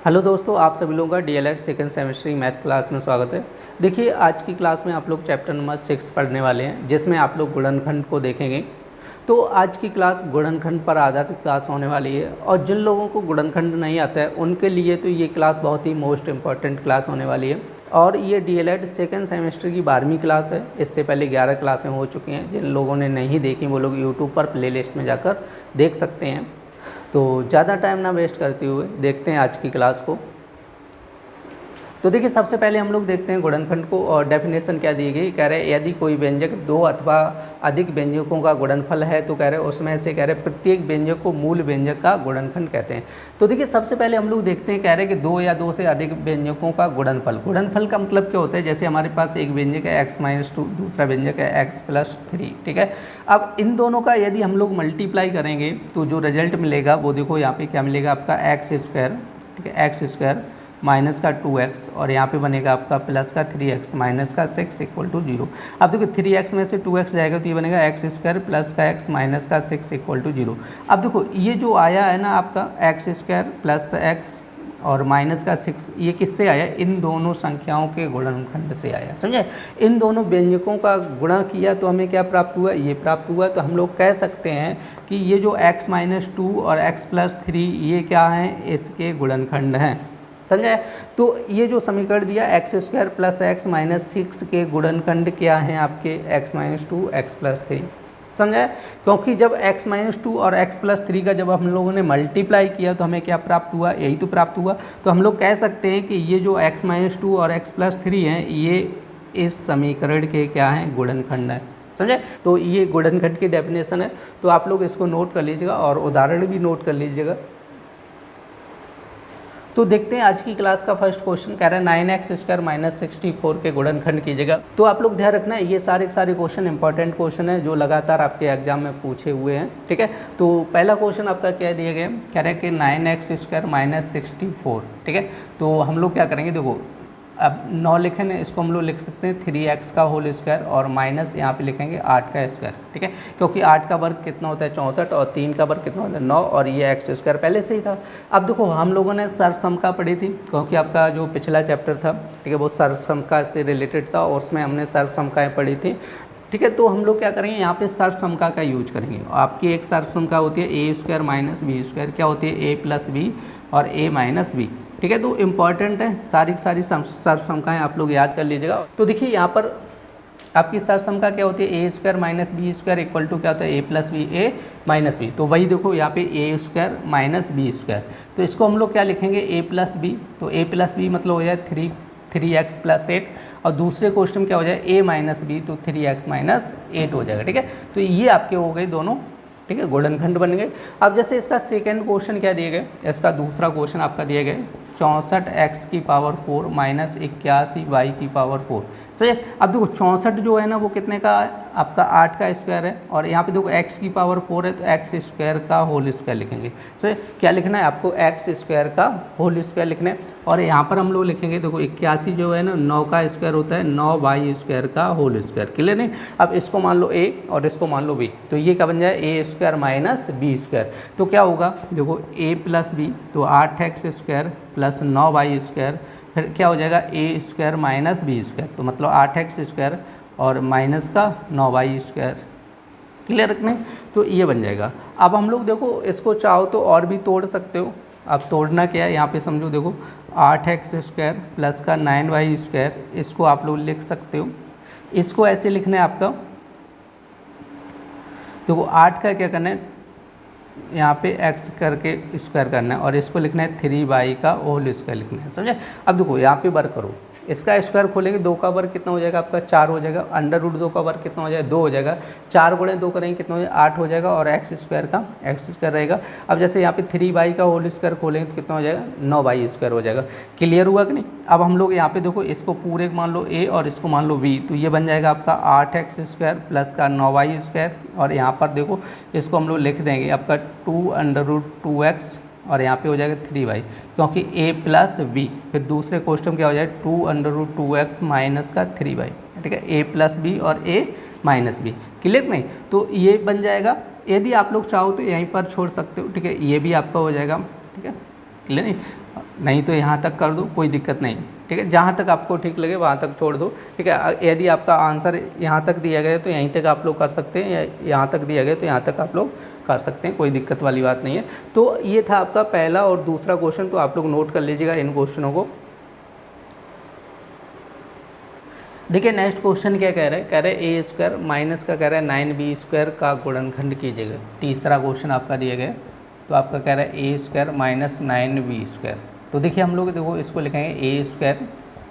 Hello दोस्तों, आप सभी लोगों का DElEd second semester math class में स्वागत है। देखिए, आज की क्लास में आप लोग चैप्टर नंबर 6 पढ़ने वाले हैं, जिसमें आप लोग गुणनखंड को देखेंगे। तो आज की क्लास गुणनखंड पर आधारित क्लास होने वाली है, और जिन लोगों को गुणनखंड नहीं आता है उनके लिए तो ये क्लास बहुत ही मोस्ट इम्पॉर्टेंट क्लास होने वाली है। और ये डीएलएड सेकंड सेमेस्टर की 12वीं क्लास है। इससे पहले 11 क्लासें हो चुकी हैं। जिन लोगों ने नहीं देखी वो लोग यूट्यूब पर प्लेलिस्ट में जाकर देख सकते हैं। तो ज़्यादा टाइम ना वेस्ट करते हुए देखते हैं आज की क्लास को। तो देखिए, सबसे पहले हम लोग देखते हैं गुणनखंड को, और डेफिनेशन क्या दी गई। कह रहे यदि कोई व्यंजक दो अथवा अधिक व्यंजकों का गुणनफल है तो कह रहे उसमें से कह रहे प्रत्येक व्यंजक को मूल व्यंजक का गुणनखंड कहते हैं। तो देखिए, सबसे पहले हम लोग देखते हैं, कह रहे कि दो या दो से अधिक व्यंजकों का गुणनफल। गुणनफल का मतलब क्या होता है? जैसे हमारे पास एक व्यंजक है x-2, दूसरा व्यंजक है x+3, ठीक है। अब इन दोनों का यदि हम लोग मल्टीप्लाई करेंगे तो जो रिजल्ट मिलेगा वो देखो यहाँ पे क्या मिलेगा आपका x², ठीक है, x² माइनस का 2x, और यहाँ पे बनेगा आपका प्लस का 3x माइनस का 6 = 0। अब देखो 3x में से 2x जाएगा तो ये बनेगा x² प्लस का x माइनस का 6 = 0। अब देखो ये जो आया है ना आपका x² प्लस x और माइनस का 6, ये किससे आया? इन दोनों संख्याओं के गुणनखंड से आया, समझे। इन दोनों व्यंजकों का गुणा किया तो हमें क्या प्राप्त हुआ? ये प्राप्त हुआ। तो हम लोग कह सकते हैं कि ये जो x-2 और x+3 ये क्या हैं? इसके गुणनखंड हैं, समझे। तो ये जो समीकरण दिया x² प्लस x माइनस 6 के गुणनखंड क्या हैं? आपके x-2 x+3, समझे। क्योंकि जब x-2 और x+3 का जब हम लोगों ने मल्टीप्लाई किया तो हमें क्या प्राप्त हुआ? यही तो प्राप्त हुआ। तो हम लोग कह सकते हैं कि ये जो x-2 और x+3 हैं ये इस समीकरण के क्या हैं? गुणनखंड हैं, समझे। तो ये गुणनखंड की डेफिनेशन है। तो आप लोग इसको नोट कर लीजिएगा और उदाहरण भी नोट कर लीजिएगा। तो देखते हैं आज की क्लास का फर्स्ट क्वेश्चन। कह रहा है 9x² माइनस 64 के गुणनखंड कीजिएगा। तो आप लोग ध्यान रखना है, ये सारे क्वेश्चन इंपॉर्टेंट क्वेश्चन है जो लगातार आपके एग्जाम में पूछे हुए हैं, ठीक है। तो पहला क्वेश्चन आपका क्या दिया गया? कह रहा है कि 9x² माइनस 64, ठीक है। तो हम लोग क्या करेंगे, देखो अब 9 लिखे ना, इसको हम लोग लिख सकते हैं 3x का होल स्क्वायर, और माइनस यहाँ पे लिखेंगे 8 का स्क्वायर, ठीक है। क्योंकि 8 का वर्ग कितना होता है? 64, और 3 का वर्ग कितना होता है? 9, और ये x² पहले से ही था। अब देखो हम लोगों ने सर्वसमका पढ़ी थी, क्योंकि आपका जो पिछला चैप्टर था, ठीक है, वो सर्वसमका से रिलेटेड था और उसमें हमने सर्वसमकाएँ पढ़ी थी, ठीक है। तो हम लोग क्या करेंगे, यहाँ पे सर्वसमका का यूज करेंगे। आपकी एक सर्वसमका होती है a² माइनस b², क्या होती है? a प्लस बी और a माइनस बी, ठीक है। तो इम्पॉर्टेंट है, सारी सर्वसमकाएँ आप लोग याद कर लीजिएगा। तो देखिए यहाँ पर आपकी सर्वसमका क्या होती है? a² minus b² equal to क्या होता है? a plus B a minus B. तो वही देखो यहाँ पे a² माइनस b², तो इसको हम लोग क्या लिखेंगे? a plus B. तो a प्लस बी मतलब हो जाए 3x प्लस 8, और दूसरे क्वेश्चन में क्या हो जाए? a माइनस बी, तो 3x माइनस 8 हो जाएगा, ठीक है। तो ये आपके हो गए दोनों, ठीक है, गुणनखंड बन गए। अब जैसे इसका सेकंड क्वेश्चन क्या दिए गए? इसका दूसरा क्वेश्चन आपका दिए गए 64x⁴ माइनस 81y⁴। सही। अब देखो 64 जो है ना वो कितने का? आपका 8 का स्क्वायर है, और यहाँ पे देखो x⁴ है तो x² का होल स्क्वायर लिखेंगे। सही। क्या लिखना है आपको? x² का होल स्क्वायर लिखना है। और यहाँ पर हम लोग लिखेंगे, देखो 81 जो है ना 9 का स्क्वायर होता है, 9y² का होल स्क्वायर, क्लियर नहीं। अब इसको मान लो a और इसको मान लो b, तो ये क्या बन जाए? a² minus b²। तो क्या होगा? देखो a प्लस बी, तो 8x² प्लस 9y², फिर क्या हो जाएगा? a² माइनस b², तो मतलब 8x² और माइनस का 9y², क्लियर रखने। तो ये बन जाएगा। अब हम लोग देखो इसको चाहो तो और भी तोड़ सकते हो। अब तोड़ना क्या है यहाँ पे समझो, देखो 8x² प्लस का 9y², इसको आप लोग लिख सकते हो। इसको ऐसे लिखना है आपका, देखो 8 का क्या करना है? यहाँ पे x करके स्क्वायर करना है, और इसको लिखना है 3y का होल स्क्वायर लिखना है, समझे। अब देखो यहाँ पे वर्क करो, इसका स्क्वायर खोलेंगे, 2 का वर्ग कितना हो जाएगा आपका? 4 हो जाएगा। √2 का वर्ग कितना हो जाएगा? 2 हो जाएगा। 4 गुणे 2 करेंगे कितना हो जाएगा? 8 हो जाएगा, और x² का x² रहेगा। अब जैसे यहाँ पे 3y का होल स्क्वायर खोलेंगे तो कितना हो जाएगा? 9y² हो जाएगा। क्लियर हुआ कि नहीं? अब हम लोग यहाँ पे देखो इसको पूरे मान लो a और इसको मान लो b, तो ये बन जाएगा आपका 8x² प्लस का 9y², और यहाँ पर देखो इसको हम लोग लिख देंगे आपका 2√2x, और यहाँ पे हो जाएगा 3y, क्योंकि a प्लस बी। फिर दूसरे क्वेश्चन क्या हो जाए? 2√2x माइनस का 3y, ठीक है, a प्लस बी और a माइनस बी, क्लियर नहीं। तो ये बन जाएगा। यदि आप लोग चाहो तो यहीं पर छोड़ सकते हो, ठीक है, ये भी आपका हो जाएगा, ठीक है, क्लियर नहीं। नहीं तो यहाँ तक कर दो, कोई दिक्कत नहीं, ठीक है, जहाँ तक आपको ठीक लगे वहाँ तक छोड़ दो, ठीक है। यदि आपका आंसर यहाँ तक दिया गया तो यहीं तक आप लोग कर सकते हैं, या यहाँ तक दिया गया तो यहाँ तक आप लोग कर सकते हैं, कोई दिक्कत वाली बात नहीं है। तो ये था आपका पहला और दूसरा क्वेश्चन, तो आप लोग नोट कर लीजिएगा इन क्वेश्चनों को। देखिए नेक्स्ट क्वेश्चन क्या कह रहा है ए स्क्वायर माइनस का कह रहा है 9b स्क्वायर का गुणनखंड कीजिएगा। तीसरा क्वेश्चन आपका दिया गया, तो आपका कह रहा है ए स्क्वायर माइनस 9b स्क्वायर। तो देखिए हम लोग देखो इसको लिखेंगे ए स्क्वायर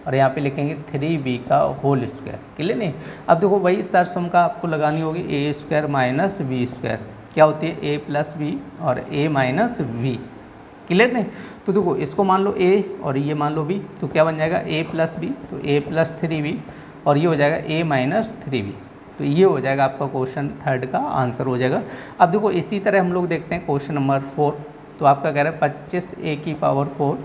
और यहाँ पे लिखेंगे 3b का होल स्क्वायर, क्लियर नहीं। अब देखो वही सर सम का आपको लगानी होगी, ए स्क्वायर माइनस बी स्क्वायर क्या होती है ए प्लस बी और ए माइनस बी, क्लियर नहीं। तो देखो इसको मान लो ए और ये मान लो बी, तो क्या बन जाएगा ए प्लस बी, तो ए प्लस 3b और ये हो जाएगा ए माइनस 3b। तो ये हो जाएगा आपका क्वेश्चन थर्ड का आंसर हो जाएगा। अब देखो इसी तरह हम लोग देखते हैं क्वेश्चन नंबर 4, तो आपका कह रहा है 25a की पावर 4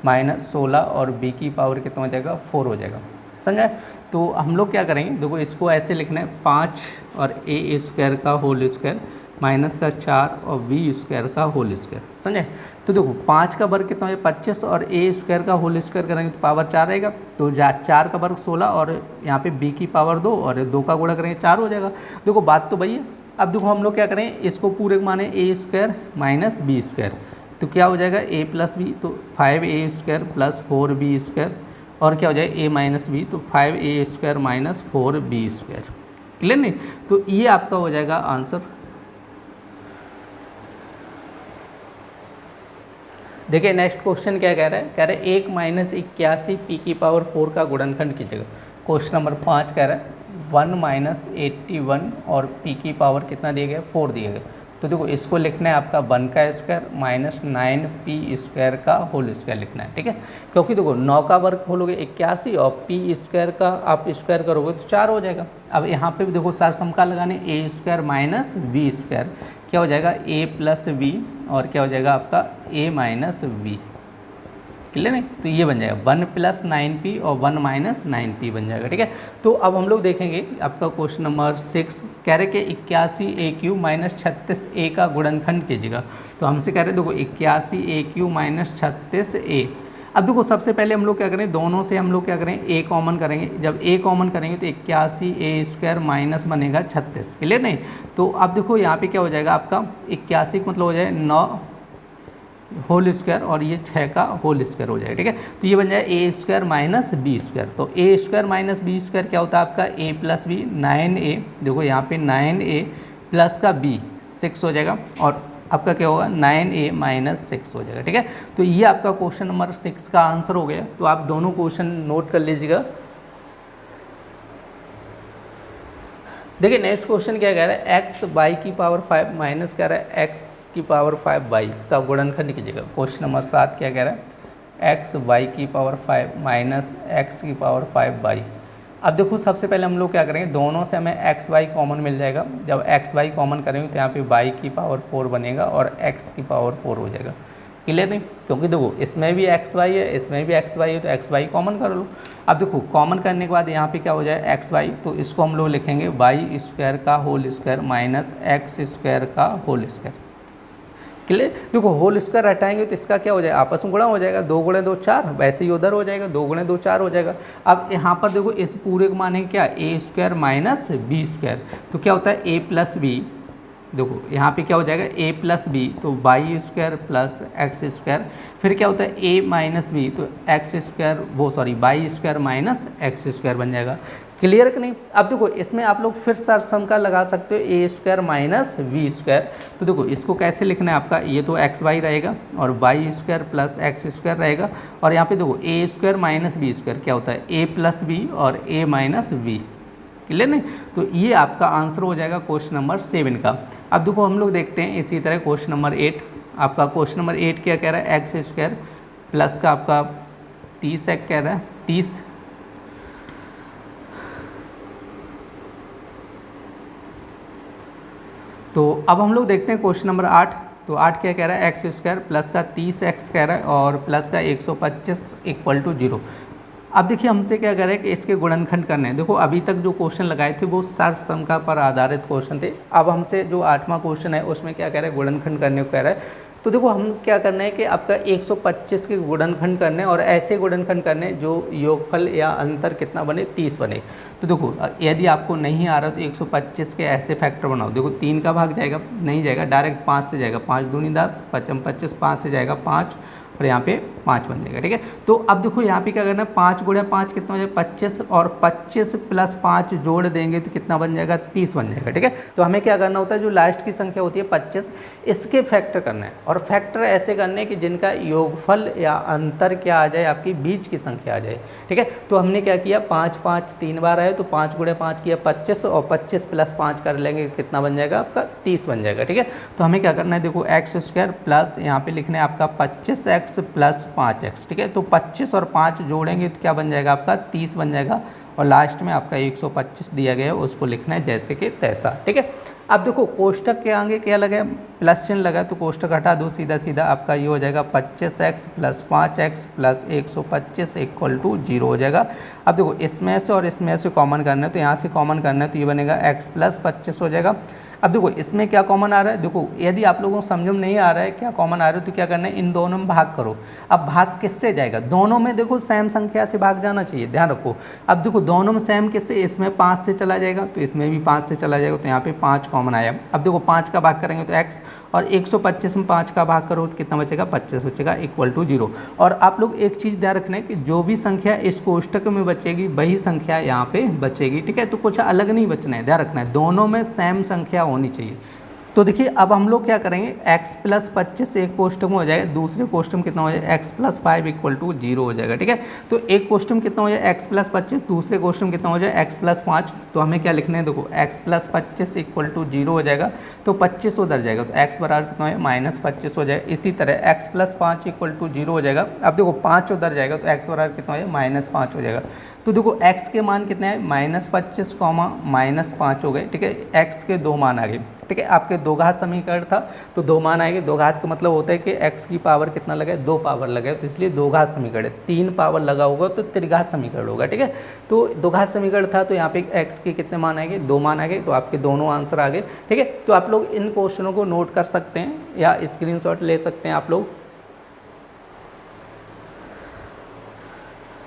माइनस 16 और b की पावर कितना हो जाएगा 4 हो जाएगा, समझा। तो हम लोग क्या करेंगे, देखो इसको ऐसे लिखना है 5 और a स्क्वायर का होल स्क्वायर माइनस का 4 और b स्क्वायर का होल स्क्वायर, समझे। तो देखो 5 का वर्ग कितना है 25 और a स्क्वायर का होल स्क्वायर करेंगे तो पावर 4 रहेगा, तो 4 का वर्ग 16 और यहाँ पे b की पावर 2 और 2 का गुणा करेंगे 4 हो जाएगा। देखो बात तो वही है। अब देखो हम लोग क्या करें, इसको पूरे माने a square minus B square, तो क्या हो जाएगा a प्लस बी, तो 5a square plus 4b square और क्या हो जाएगा a माइनस बी, तो 5a square minus 4b square, clear नहीं। तो ये आपका हो जाएगा आंसर। देखिए नेक्स्ट क्वेश्चन क्या कह रहा है 1 माइनस 81 पी की पावर 4 का गुणनखंड कीजिएगा। क्वेश्चन नंबर 5 कह रहा है 1 माइनस 81 और पी की पावर कितना दिया गया 4 दिया गया। तो देखो इसको लिखना है आपका 1 का स्क्वायर माइनस 9p स्क्वायर का होल स्क्वायर लिखना है, ठीक है। क्योंकि देखो 9 का वर्ग खोलोगे 81 और p स्क्वायर का आप स्क्वायर करोगे तो 4 हो जाएगा। अब यहाँ पे भी देखो सार सम का लगाने ए स्क्वायर माइनस बी स्क्वायर क्या हो जाएगा a प्लस बी और क्या हो जाएगा आपका a माइनस बी, क्लियर नहीं। तो ये बन जाएगा 1 प्लस 9p और 1 माइनस 9p बन जाएगा, ठीक है। तो अब हम लोग देखेंगे आपका क्वेश्चन नंबर 6 कह रहे कि 81a³ माइनस 36a का गुणनखंड कीजिएगा। तो हमसे कह रहे देखो 81a³ माइनस 36a। अब देखो सबसे पहले हम लोग क्या करें, दोनों से हम लोग क्या करें a कॉमन करेंगे। जब a कॉमन करेंगे तो 81a स्क्वायर माइनस बनेगा 36, क्लियर नहीं। तो अब देखो यहाँ पे क्या हो जाएगा आपका 81 का मतलब हो जाए 9 होल स्क्वायर और ये 6 का होल स्क्वायर हो जाएगा, ठीक है। तो ये बन जाए ए स्क्वायर माइनस बी स्क्वायर। तो ए स्क्वायर माइनस बी स्क्वायर क्या होता है आपका a प्लस बी 9a, देखो यहाँ पे 9a प्लस का b 6 हो जाएगा और आपका क्या होगा 9a माइनस 6 हो जाएगा, ठीक है। तो ये आपका क्वेश्चन नंबर 6 का आंसर हो गया। तो आप दोनों क्वेश्चन नोट कर लीजिएगा। देखिए नेक्स्ट क्वेश्चन क्या कह रहा है x y की पावर 5 माइनस कह रहा है x की पावर 5 y का गुणनखंड कीजिएगा। क्वेश्चन नंबर 7 क्या कह रहा है x y की पावर 5 माइनस x की पावर 5 y। अब देखो सबसे पहले हम लोग क्या करेंगे, दोनों से हमें एक्स वाई कॉमन मिल जाएगा। जब एक्स वाई कॉमन करेंगे तो यहाँ पे वाई की पावर 4 बनेगा और एक्स की पावर 4 हो जाएगा, क्लियर नहीं। क्योंकि देखो इसमें भी एक्स वाई है, इसमें भी एक्स वाई है, तो एक्स वाई कॉमन कर लो। अब देखो कॉमन करने के बाद यहाँ पे क्या हो जाए एक्स वाई, तो इसको हम लोग लिखेंगे वाई स्क्वायर का whole square minus X square का होल स्क्वायर, क्लियर। देखो होल स्क्वायर हटाएंगे तो इसका क्या हो जाएगा, आपस में गुणा हो जाएगा, 2 गुणे 2 4, वैसे ही उधर हो जाएगा 2 गुणे 2 4 हो जाएगा। अब यहाँ पर देखो इस पूरे को मानेंगे क्या ए स्क्वायर माइनस बी स्क्वायर, तो क्या होता है ए प्लस बी, देखो यहाँ पे क्या हो जाएगा ए प्लस बी, तो Y square plus X square, फिर क्या होता है ए माइनस बी, तो X square Y square minus X square बन जाएगा, क्लियर कि नहीं। अब देखो इसमें आप लोग फिर सर सम का लगा सकते हो ए स्क्वायर माइनस वी स्क्वायर। तो देखो इसको कैसे लिखना है आपका, ये तो एक्स वाई रहेगा और Y square plus X square रहेगा और यहाँ पे देखो A square minus B square क्या होता है ए प्लस बी और ए माइनस वी, क्लियर नहीं। तो ये आपका आंसर हो जाएगा क्वेश्चन नंबर 7 का। अब देखो हम लोग देखते हैं इसी तरह क्वेश्चन नंबर 8। आपका क्वेश्चन नंबर 8 क्या कह रहा है एक्स स्क्वायर प्लस का आपका 30 एक्स कह रहा है 30, तो अब हम लोग देखते हैं क्वेश्चन नंबर 8। तो 8 क्या कह रहा है एक्स स्क्वायर प्लस का 30 एक्स कह रहा है और प्लस का 125 इक्वल टू 0। अब देखिए हमसे क्या कह रहा है कि इसके गुणनखंड करने हैं। देखो अभी तक जो क्वेश्चन लगाए थे वो सर्व संख्या पर आधारित क्वेश्चन थे। अब हमसे जो 8वां क्वेश्चन है उसमें क्या कह रहा है गुणनखंड करने को कह रहा है। तो देखो हम क्या करना है कि आपका 125 के गुणनखंड करने और ऐसे गुणनखंड करने जो योगफल या अंतर कितना बने 30 बने। तो देखो यदि आपको नहीं आ रहा तो 125 के ऐसे फैक्टर बनाओ। देखो 3 का भाग जाएगा, नहीं जाएगा, डायरेक्ट 5 से जाएगा, 5 दूनी 10, 5 25, 5 से जाएगा 5 और यहाँ पे 5 बन जाएगा। ठीक है, तो अब देखो यहाँ पे क्या करना है, 5 गुणा 5 कितना हो जाएगा 25 और 25 प्लस 5 जोड़ देंगे तो कितना बन जाएगा 30 बन जाएगा। ठीक है, तो हमें क्या करना होता है, जो लास्ट की संख्या होती है 25 इसके फैक्टर करना है और फैक्टर ऐसे करने कि जिनका योगफल या अंतर क्या आ जाए, आपकी बीच की संख्या आ जाए। ठीक है, तो हमने क्या किया, 5 5 3 बार आए तो 5 गुणा 5 किया 25 और 25 प्लस 5 कर लेंगे कितना बन जाएगा आपका 30 बन जाएगा। ठीक है, तो हमें क्या करना है, देखो एक्स स्क्वायर प्लस यहाँ पे लिखना है आपका 25x प्लस 5x। ठीक है, तो 25 और 5 जोड़ेंगे तो क्या बन जाएगा आपका 30 बन जाएगा और लास्ट में आपका 125 दिया गया है उसको लिखना है जैसे कि तैसा। ठीक है, अब देखो कोष्टक के आगे क्या लगा है, प्लस चिन्ह लगा, तो कोष्टक हटा दो, सीधा सीधा आपका ये हो जाएगा 25x plus 5x plus 125 equal to 0 हो जाएगा। अब देखो इसमें से और इसमें से कॉमन करना है तो यहाँ से कॉमन करना है तो ये बनेगा x प्लस 25 हो जाएगा। अब देखो इसमें क्या कॉमन आ रहा है, देखो यदि आप लोगों को समझ में नहीं आ रहा है क्या कॉमन आ रहा है तो क्या करना है, इन दोनों में भाग करो। अब भाग किससे जाएगा, दोनों में देखो सेम संख्या से भाग जाना चाहिए, ध्यान रखो। अब देखो दोनों में सेम किससे, इसमें 5 से चला जाएगा तो इसमें भी 5 से चला जाएगा, तो यहाँ पे 5 कॉमन आया। अब देखो 5 का भाग करेंगे तो x और 125 में 5 का भाग करो तो कितना बचेगा 25 बचेगा इक्वल टू 0। और आप लोग एक चीज़ ध्यान रखना है कि जो भी संख्या इस कोष्टक में बचेगी वही संख्या यहाँ पे बचेगी। ठीक है, तो कुछ अलग नहीं बचना है, ध्यान रखना है, दोनों में सेम संख्या होनी चाहिए। तो देखिए अब हम लोग क्या करेंगे, x प्लस 25 एक कोष्टक में हो जाएगा, दूसरे कोष्टक में कितना हो जाएगा x प्लस 5 इक्वल टू 0 हो जाएगा। ठीक है, तो एक कोष्टक में कितना हो जाएगा x प्लस 25, दूसरे कोष्टक में कितना हो जाएगा x प्लस 5। तो हमें क्या लिखना है, देखो x प्लस 25 इक्वल टू 0 हो जाएगा, तो 25 उधर जाएगा तो x बराबर कितना है माइनस 25 हो जाएगा। इसी तरह x प्लस 5 इक्वल टू 0 हो जाएगा। अब देखो 5 उधर जाएगा तो x बराबर कितना हो जाएगा माइनस 5 हो जाएगा। तो देखो x के मान कितने हैं, माइनस 25 माइनस 5 हो गए। ठीक है, x के 2 मान आ गए। ठीक है, आपके दो घात समीकरण था तो 2 मान आएंगे। दो घात का मतलब होता है कि x की पावर कितना लगा है, 2 पावर लगा है, तो इसलिए दो घात समीकरण है। 3 पावर लगा होगा तो त्रिघात समीकरण होगा। ठीक है, तो दो घात समीकरण था तो यहाँ पे x के कितने मान आएंगे, 2 मान आ गए, तो आपके दोनों आंसर आ गए। ठीक है, तो आप लोग इन क्वेश्चनों को नोट कर सकते हैं या स्क्रीनशॉट ले सकते हैं आप लोग।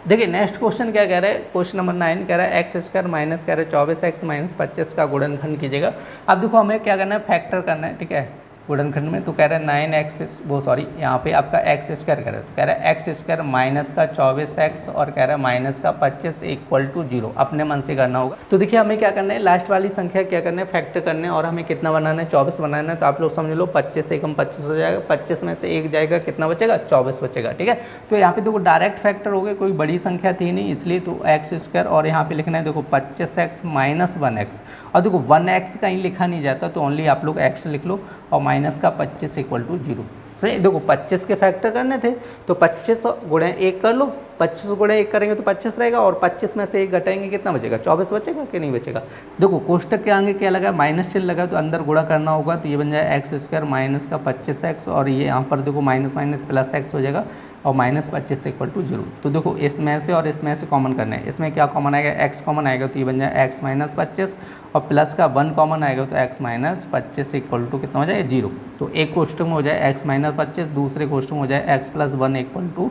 देखिए नेक्स्ट क्वेश्चन क्या कह रहा है, क्वेश्चन नंबर 9 कह रहा है एक्स स्क्वायर माइनस कह रहा है 24x माइनस 25 का गुणनखंड कीजिएगा। अब देखो हमें क्या करना है, फैक्टर करना है। ठीक है, गुणनखंड में तो कह रहा है 9x यहाँ पे आपका एक्स स्क्वायर कह रहा है, तो कह रहा है एक्स स्क्वायर माइनस का 24x और कह रहा है माइनस का 25 इक्वल टू 0, अपने मन से करना होगा। तो देखिए हमें क्या करना है, लास्ट वाली संख्या क्या करना है, फैक्टर करना है और हमें कितना बनाना है 24 बनाना है। तो आप लोग समझ लो 25 से कम 25 हो जाएगा, 25 में से 1 जाएगा कितना बचेगा 24 बचेगा। ठीक है, तो यहाँ पे देखो डायरेक्ट फैक्टर हो गए, कोई बड़ी संख्या थी नहीं इसलिए, तो एक्स स्क्वायर और यहाँ पे लिखना है देखो 25x माइनस 1x, और देखो 1x कहीं लिखा नहीं जाता तो ओनली आप लोग x लिख लो और माइनस का 25 इक्वल टू 0। सही, देखो 25 के फैक्टर करने थे तो 25 गुणा 1 कर लो, 25 गुणा 1 करेंगे तो 25 रहेगा और 25 में से 1 घटाएंगे कितना बचेगा 24 बचेगा कि नहीं बचेगा। देखो कोष्टक के आगे क्या लगा, माइनस चिन्ह लगा तो अंदर गुणा करना होगा, तो ये बन जाएगा एक्स स्क्वायर माइनस का 25x और ये यहाँ पर देखो माइनस माइनस प्लस x हो जाएगा और माइनस 25 इक्वल टू 0। तो देखो इसमें से और इसमें से कॉमन करना है, इसमें क्या कॉमन आएगा, x कॉमन आएगा तो ये बन जाएगा x माइनस 25 और प्लस का 1 कॉमन आएगा तो x माइनस 25 इक्वल टू कितना हो जाएगा 0। तो एक कोष्टक में हो जाए x माइनस 25, दूसरे कोष्टक में हो जाए x प्लस 1 इक्वल टू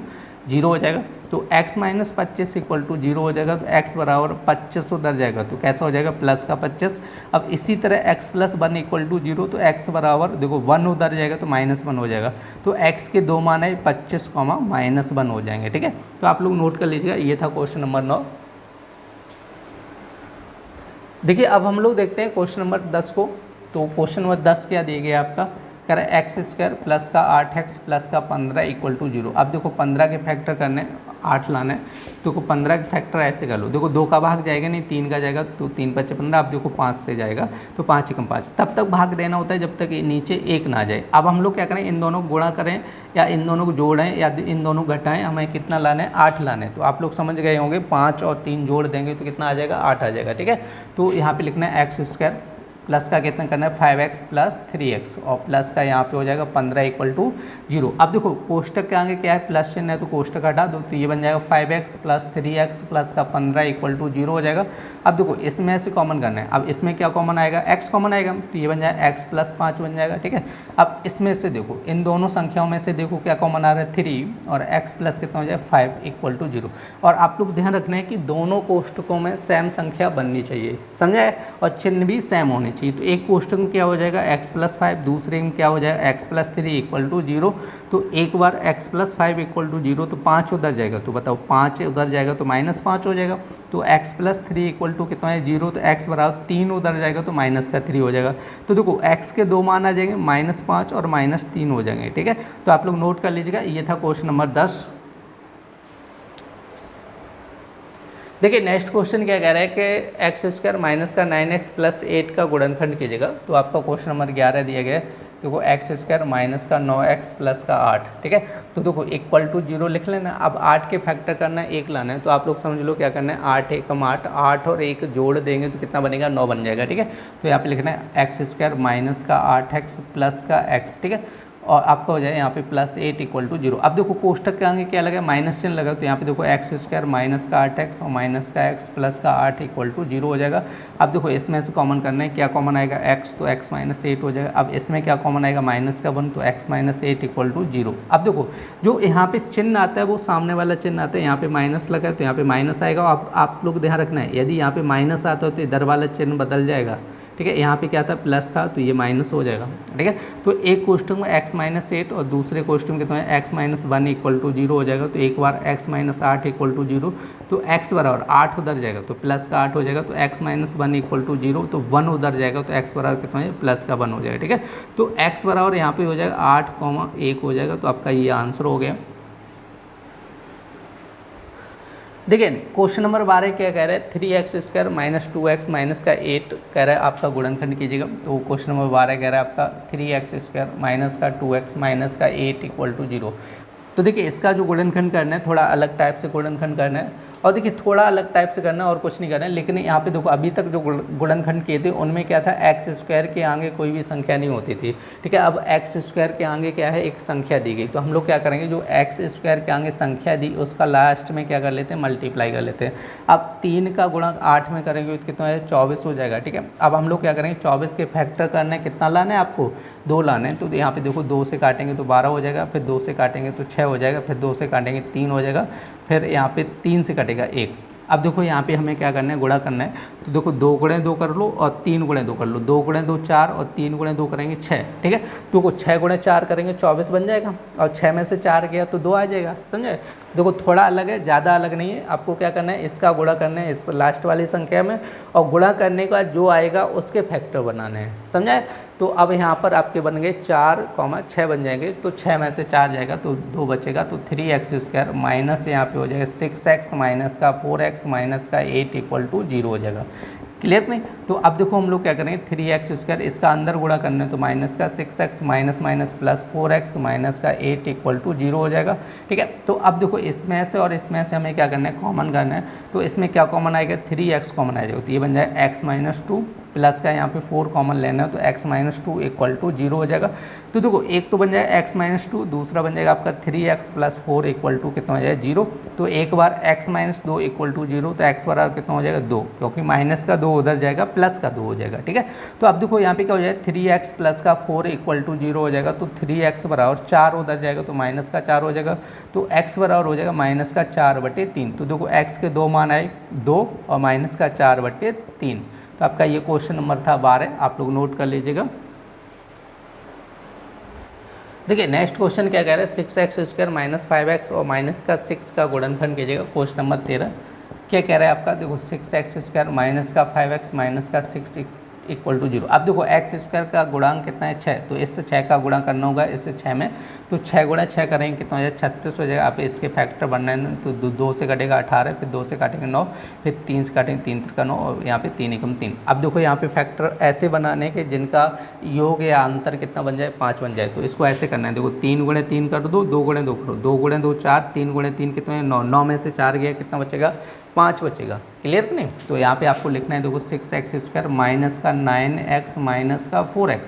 0 हो जाएगा। तो x माइनस 25 इक्वल टू 0 हो जाएगा, तो x बराबर 25 उधर जाएगा तो कैसा हो जाएगा प्लस का 25। अब इसी तरह x प्लस 1 इक्वल टू 0, तो x बराबर देखो 1 उधर जाएगा तो माइनस 1 हो जाएगा। तो x के 2 मान है 25 माइनस 1 हो जाएंगे। ठीक है, तो आप लोग नोट कर लीजिएगा, ये था क्वेश्चन नंबर 9। देखिए अब हम लोग देखते हैं क्वेश्चन नंबर 10 को। तो क्वेश्चन नंबर 10 क्या दिया गया आपका, कह रहा है एक्स स्क्वायर प्लस का 8x प्लस का 15 इक्वल टू 0। अब देखो 15 के फैक्टर करने 8 लाना है, तो 15 के फैक्टर ऐसे कर लो, देखो 2 का भाग जाएगा नहीं 3 का जाएगा, तो 3 5 15। अब देखो 5 से जाएगा तो 5 एकम 5, तब तक भाग देना होता है जब तक नीचे 1 ना जाए। अब हम लोग क्या करें, इन दोनों को गुणा करें या इन दोनों को जोड़ें या इन दोनों घटाएं, हमें कितना लाना है 8 लाना है। तो आप लोग समझ गए होंगे 5 और 3 जोड़ देंगे तो कितना आ जाएगा 8 आ जाएगा। ठीक है, तो यहाँ पर लिखना है एक्स स्क्वायर प्लस का कितना करना है 5x प्लस 3x और प्लस का यहाँ पे हो जाएगा 15 = 0। अब देखो कोष्टक के आगे क्या है, प्लस चिन्ह है तो कोष्टक हटा दो, तो ये बन जाएगा 5x प्लस 3x प्लस का 15 = 0 हो जाएगा। अब देखो इसमें से कॉमन करना है, अब इसमें क्या कॉमन आएगा, x कॉमन आएगा, तो ये बन जाएगा x प्लस 5 बन जाएगा। ठीक है, अब इसमें से देखो इन दोनों संख्याओं में से देखो क्या कॉमन आ रहा है 3 और x प्लस कितना हो जाएगा 5 = 0। और आप लोग ध्यान रखना है कि दोनों कोष्टकों में सेम संख्या बननी चाहिए, समझा है, और चिन्ह भी सेम होने चाहिए। तो एक कोष्टक में क्या हो जाएगा x प्लस 5, दूसरे में क्या हो जाएगा x प्लस 3 = 0। तो एक बार x प्लस 5 = 0 तो 5 उधर जाएगा, तो बताओ 5 उधर जाएगा तो -5 हो जाएगा। तो x प्लस 3 = कितना है 0, तो x बराबर 3 उधर जाएगा तो -3 हो जाएगा। तो देखो x के दो मान आ जाएंगे -5 और -3 हो जाएंगे। ठीक है, तो आप लोग नोट कर लीजिएगा, ये था क्वेश्चन नंबर 10। देखिए नेक्स्ट क्वेश्चन क्या कह रहा है कि x² माइनस का 9x प्लस 8 का गुणनखंड कीजिएगा। तो आपका क्वेश्चन नंबर 11 दिया गया है, देखो x² माइनस का 9x प्लस का 8। ठीक है, तो देखो = 0 लिख लेना। अब 8 के फैक्टर करना है, 1 लाना है, तो आप लोग समझ लो क्या करना है, 8 एकम 8, 8 और 1 जोड़ देंगे तो कितना बनेगा 9 बन जाएगा। ठीक है, तो यहाँ पे लिखना है x² माइनस का 8x प्लस का x। ठीक है, और आपका हो जाए यहाँ पे प्लस 8 = 0। अब देखो कोष्टक के आगे क्या लगा, माइनस चिन्ह लगा, तो यहाँ पे देखो x² माइनस का 8x और माइनस का x प्लस का 8 = 0 हो जाएगा। अब देखो इसमें से कॉमन करना है, क्या कॉमन आएगा x, तो x - 8 हो जाएगा। अब इसमें क्या कॉमन आएगा -1 तो x - 8 = 0। अब देखो जो यहाँ पे चिन्ह आता है वो सामने वाला चिन्ह आता है, यहाँ पे माइनस लगा है तो यहाँ पे माइनस आएगा। अब आप लोग ध्यान रखना है, यदि यहाँ पे माइनस आता है तो इधर वाला चिन्ह बदल जाएगा। ठीक है, यहाँ पे क्या था प्लस था तो ये माइनस हो जाएगा। ठीक है, तो एक कोष्टक में x - 8 और दूसरे कोष्टक में कितना है x - 1 = 0 हो जाएगा। तो एक बार x - 8 = 0, तो x बराबर 8 उधर जाएगा तो प्लस का 8 हो जाएगा। तो x - 1 = 0, तो 1 उधर जाएगा तो x बराबर कितना है प्लस का 1 हो जाएगा। ठीक है, तो x बराबर यहाँ पे हो जाएगा 8,1 हो जाएगा। तो आपका ये आंसर हो गया। देखिए क्वेश्चन नंबर 12 क्या कह रहा है, 3x² माइनस 2x माइनस का 8 कह रहा है आपका गुणनखंड कीजिएगा। तो क्वेश्चन नंबर 12 कह रहा है आपका 3x² माइनस का 2x माइनस का 8 = 0। तो देखिए इसका जो गुणनखंड करना है थोड़ा अलग टाइप से गुणनखंड करना है, और देखिए थोड़ा अलग टाइप से करना है और कुछ नहीं करना है। लेकिन यहाँ पे देखो अभी तक जो गुणनखंड किए थे उनमें क्या था, x² के आगे कोई भी संख्या नहीं होती थी। ठीक है, अब x² के आगे क्या है, एक संख्या दी गई, तो हम लोग क्या करेंगे, जो x² के आगे संख्या दी उसका लास्ट में क्या कर लेते हैं, मल्टीप्लाई कर लेते हैं। अब 3 का गुणा 8 में करेंगे तो कितना है 24 हो जाएगा। ठीक है, अब हम लोग क्या करेंगे, 24 के फैक्टर करना है, कितना लाना है आपको 2 लाना है। तो यहाँ पे देखो 2 से काटेंगे तो 12 हो जाएगा, फिर 2 से काटेंगे तो 6 हो जाएगा, फिर 2 से काटेंगे 3 हो जाएगा, फिर यहाँ पे 3 से कटेगा 1। अब देखो यहाँ पे हमें क्या करना है, गुणा करना है। तो देखो 2 × 2 कर लो और 3 × 2 कर लो, 2 × 2 4 और 3 × 2 करेंगे 6। ठीक है, तो 6 × 4 करेंगे 24 बन जाएगा, और 6 में से 4 गया तो 2 आ जाएगा। समझे, देखो थोड़ा अलग है, ज़्यादा अलग नहीं है। आपको क्या करना है, इसका गुणा करना है इस लास्ट वाली संख्या में, और गुणा करने के बाद जो आएगा उसके फैक्टर बनाने हैं। समझा है, तो अब यहाँ पर आपके बन गए 4,6 बन जाएंगे। तो 6 में से 4 जाएगा तो 2 बचेगा, तो 3x² माइनस यहाँ पे हो जाएगा 6x माइनस का 4x माइनस का 8 = 0 हो जाएगा। क्लियर नहीं, तो अब देखो हम लोग क्या करेंगे, 3x² इसका अंदर गुणा करने तो माइनस का 6x minus minus plus 4x minus का 8 = 0 हो जाएगा। ठीक है, तो अब देखो इसमें से और इसमें से हमें क्या करना है, कॉमन करना है। तो इसमें क्या कॉमन आएगा, 3x कॉमन आ जाएगा, तो ये बन जाएगा x - 2 प्लस का यहाँ पे 4 कॉमन लेना है, तो x - 2 = 0 हो जाएगा। तो देखो एक तो बन जाएगा x - 2, दूसरा बन जाएगा आपका 3x प्लस 4 = कितना हो जाएगा 0। तो एक बार x - 2 = 0, तो x बराबर कितना हो जाएगा 2, क्योंकि माइनस का 2 उधर जाएगा, प्लस का 2 हो जाएगा। ठीक है, तो अब देखो यहाँ पे क्या हो जाएगा, 3x प्लस का 4 = 0 हो जाएगा। तो 3x बराबर 4 उधर जाएगा तो माइनस का 4 हो जाएगा, तो x बराबर हो जाएगा माइनस का 4/3। तो देखो x के 2 मान आए 2 और माइनस का 4/3। तो आपका ये क्वेश्चन नंबर था 12, आप लोग नोट कर लीजिएगा। देखिए नेक्स्ट क्वेश्चन क्या कह रहा है, 6x² माइनस 5x और माइनस का 6 का गुणनखंड कीजिएगा। क्वेश्चन नंबर 13 क्या कह रहा है आपका, देखो 6x² माइनस का 5x माइनस का 6 = 0। अब देखो x² का गुणांक कितना है 6, तो इससे 6 का गुणा करना होगा इससे 6 में, तो 6 × 6 करेंगे कितना हो जाएगा 36 हो जाएगा। आप इसके फैक्टर बनना है, तो 2 से कटेगा 18, फिर 2 से काटेंगे 9, फिर 3 से काटेंगे 3 का 9, और यहाँ पे 3 × 3। अब देखो यहाँ पे फैक्टर ऐसे बनाने के जिनका योग या अंतर कितना बन जाए 5 बन जाए। तो इसको ऐसे करना है, देखो 3 × 3 कर दो, 2 × 2 करो, 2 × 2 4, 3 × 3 कितना है 9, 9 में से 4 गया कितना बचेगा 5 बचेगा। क्लियर कि नहीं? तो यहाँ पे आपको लिखना है देखो 6x² माइनस का 9x माइनस का 4x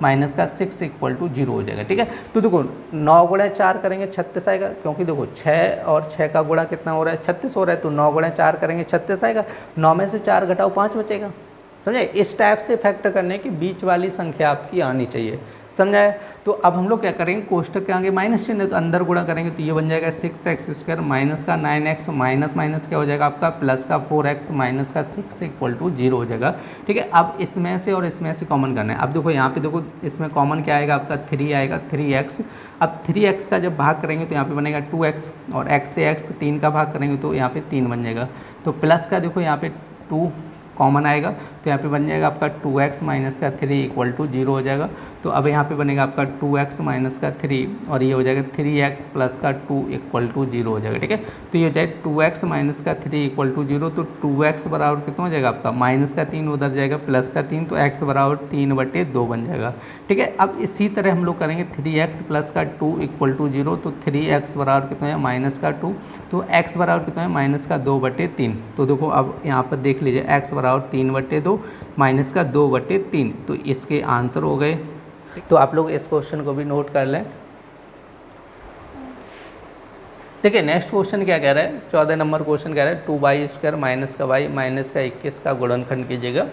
माइनस का 6 इक्वल टू 0 हो जाएगा। ठीक है, तो देखो 9 गुणा 4 करेंगे 36 आएगा, क्योंकि देखो 6 और 6 का गुणा कितना हो रहा है 36 हो रहा है, तो 9 गुणा 4 करेंगे 36 आएगा, 9 में से 4 घटाओ 5 बचेगा। समझे? इस टाइप से फैक्टर करने की बीच वाली संख्या आपकी आनी चाहिए। समझा है? तो अब हम लोग क्या करेंगे, कोष्टक के आगे माइनस चिन्ह है तो अंदर गुणा करेंगे, तो ये बन जाएगा 6x² माइनस का 9x माइनस माइनस क्या हो जाएगा आपका प्लस का 4x माइनस का 6 इक्वल टू 0 हो जाएगा। ठीक है, अब इसमें से और इसमें से कॉमन करना है। अब देखो यहाँ पे देखो इसमें कॉमन क्या आएगा आपका 3 आएगा, 3x। अब 3x का जब भाग करेंगे तो यहाँ पे बनेगा 2x, और x से x 3 का भाग करेंगे तो यहाँ पे 3 बन जाएगा। तो प्लस का देखो यहाँ पे 2 कॉमन आएगा, तो यहाँ पे बन जाएगा आपका 2x माइनस का 3 इक्वल टू 0 हो जाएगा। तो अब यहाँ पे बनेगा आपका 2x माइनस का 3 और ये हो जाएगा 3x प्लस का 2 इक्वल टू 0 हो जाएगा। ठीक है, तो ये हो जाएगा 2x माइनस का 3 इक्वल टू 0, तो 2x बराबर कितना हो जाएगा आपका माइनस का 3 उधर जाएगा प्लस का 3, तो x बराबर 3/2 बन जाएगा। ठीक है, अब इसी तरह हम लोग करेंगे 3x प्लस का 2 इक्वल टू 0, तो 3x बराबर कितना है माइनस का 2, तो x बराबर कितना है माइनस का 2/3। तो देखो अब यहाँ पर देख लीजिए x बराबर 3/2 माइनस का 2/3, तो इसके आंसर हो गए। तो आप लोग इस क्वेश्चन को भी नोट कर लें। देखिए नेक्स्ट क्वेश्चन क्या कह रहा है, 14 नंबर क्वेश्चन कह रहा है 2y² माइनस का y माइनस का 21 का गुणनखंड कीजिएगा।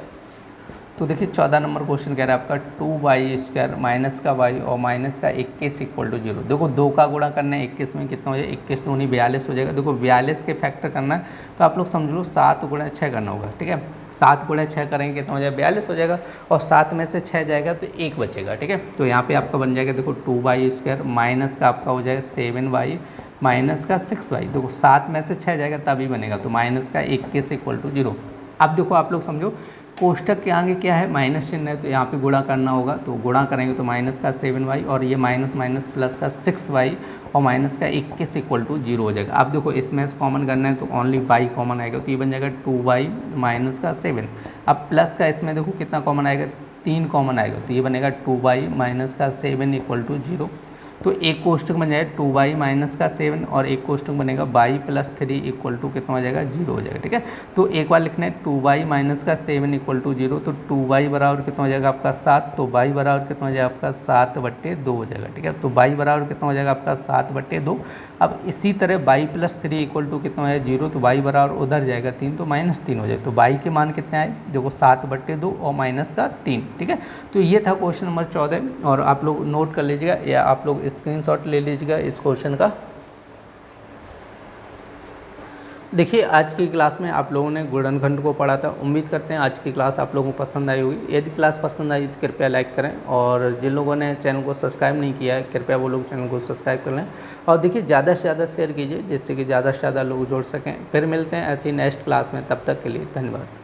तो देखिए 14 नंबर क्वेश्चन कह रहा है आपका 2y² माइनस का y और माइनस का 21 इक्वल टू 0। देखो 2 का गुणा करना है 21 में, कितना हो जाएगा 21 दूनी 42 हो जाएगा। देखो 42 के फैक्टर करना है तो आप लोग समझ लो 7 गुणा 6 करना होगा। ठीक है, 7 गुणा 6 करेंगे कितना हो जाएगा 42 हो जाएगा, और 7 में से 6 जाएगा तो 1 बचेगा। ठीक है, तो यहाँ पे आपका बन जाएगा देखो 2y² माइनस का आपका हो जाएगा 7y माइनस का 6y। देखो 7 में से 6 जाएगा तभी बनेगा, तो माइनस का 21 इक्वल टू 0। अब देखो आप लोग समझो कोष्टक के आगे क्या है माइनस चिन्ह है, तो यहाँ पे गुणा करना होगा, तो गुणा करेंगे तो माइनस का 7y और ये माइनस माइनस प्लस का 6y और माइनस का 21 इक्वल टू 0 हो जाएगा। अब देखो इसमें से कॉमन करना है तो ओनली y कॉमन आएगा, तो ये बन जाएगा 2y माइनस का 7। अब प्लस का इसमें देखो कितना कॉमन आएगा 3 कॉमन आएगा, तो ये बनेगा 2y माइनस का 7 इक्वल टू 0। तो एक कोष्टक बन जाएगा 2y माइनस का 7 और एक कोष्टक बनेगा y प्लस 3 इक्वल टू कितना हो जाएगा 0 हो जाएगा। ठीक है, तो एक बार लिखना है 2y माइनस का 7 इक्वल टू 0, तो 2y बराबर कितना हो जाएगा आपका 7, तो y बराबर कितना हो जाएगा आपका 7/2 हो जाएगा। ठीक है, तो y बराबर कितना हो जाएगा आपका 7/2। अब इसी तरह y प्लस 3 इक्वल टू कितना हो जाएगा 0, तो y बराबर उधर जाएगा 3, तो -3 हो जाएगा। तो y के मान कितने आए देखो 7/2 और माइनस का 3। ठीक है, तो ये था क्वेश्चन नंबर 14 और आप लोग नोट कर लीजिएगा या आप लोग स्क्रीनशॉट ले लीजिएगा इस क्वेश्चन का। देखिए आज की क्लास में आप लोगों ने गुणनखंड को पढ़ा था। उम्मीद करते हैं आज की क्लास आप लोगों को पसंद आई होगी। यदि क्लास पसंद आई तो कृपया लाइक करें, और जिन लोगों ने चैनल को सब्सक्राइब नहीं किया है कृपया वो लोग चैनल को सब्सक्राइब कर लें, और देखिए ज़्यादा से ज़्यादा शेयर कीजिए जिससे कि ज़्यादा से ज़्यादा लोग जुड़ सकें। फिर मिलते हैं ऐसी नेक्स्ट क्लास में, तब तक के लिए धन्यवाद।